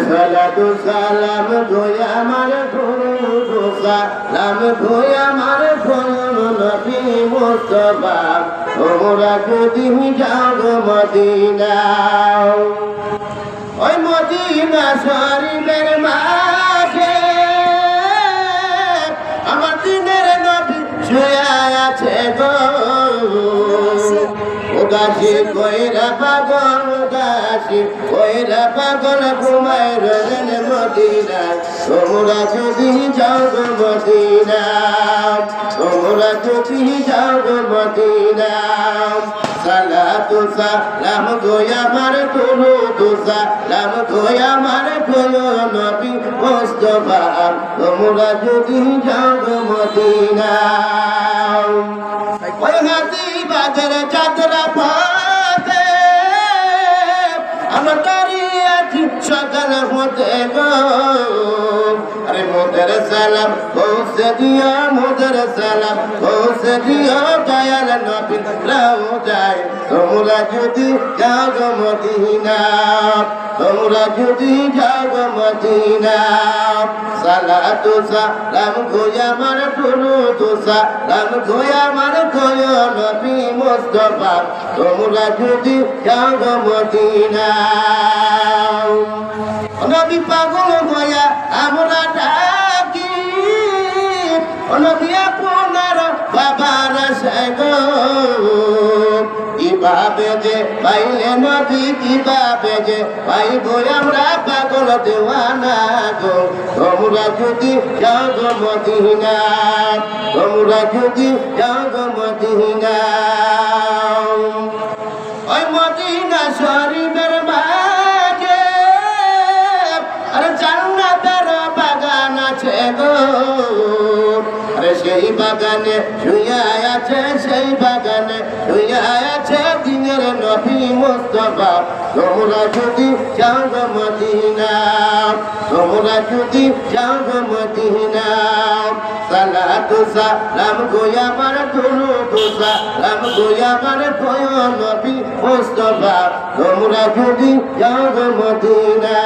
সালাতু সালাম গোয়া আমার গুরু সালাম গোয়া আমার গুরু নবী মুস্তাফা তোমরা যদি যাও মদিনা ওই মদিনা শরীফের মাঝে আমার দিনের নবী শুয়ে আছে গো উদাসী কইরা পাগল উদাসী কইরা পাগল ঘুমায় রলেন মদিনা তোমরা যদি যাও গো মদিনা তোমরা যদি যাও গো মদিনা সালাতু সালাম গোয়া আমার দুরূদ সালাম গোয়া আমার প্রিয় নবী মুস্তাফা তোমরা যদি যাও গো মদিনা ওই হাতি বাজার যাত্রা পথে আমার দাঁড়িয়ে আছি সকাল হতে গো আরে মোদের সালাম পৌঁছে দিও মোদের সালাম পৌঁছে দিও দয়াল নবী রওজায় তোমরা যদি যাও গো মদিনা তোমরা যদি যাও গো মদিনা সালাতু সালাম গোয়া আমার দুরূদ সালাম গোয়া আমার প্রিয় নবী মুস্তাফা তোমরা যদি যাও গো মদিনা নবী পাগল হইয়া আমরা ডাকি নবী আপনার বাবার সাগো কিভাবে যে পাইলে নবী কিভাবে যে পাইব আমরা পাগল দেওয়ানা গো তোমরা যদি যাও গো মদিনা তোমরা যদি যাও গো মদিনা ওই মদিনা শরীফের মাঝে আরে জান্নাতের বাগান আছে গো আরে সেই বাগানে শুয়ে আছে সেই বাগানে শুয়ে আছে দিনের নবী মুস্তাফা তোমরা যদি যাও গো মদিনা তোমরা যদি যাও গো মদিনা সালাতু সালাম গোয়া আমার দুরূদ সালাম গোয়া আমার প্রিয় নবী মুস্তাফা তোমরা যদি যাও গো মদিনা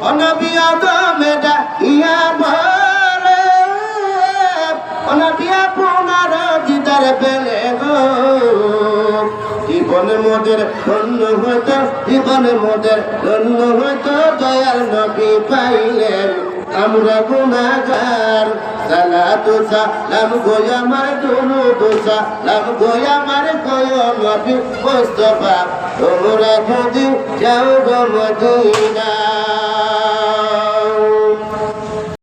ও নবী আদমে ডাকিয়া বলে ও নবী আপনার দিদার পেলে গো জীবন মোদের ধন্য হইতো জীবন মোদের ধন্য হইতো দয়াল নবী পাইলেন আমরা গুনাহগার সালাতু সালাম গোয়া আমার দুরূদ সালাম গোয়া আমার প্রিয় নবী মুস্তাফা তোমরা যদি যাও গো মদিনা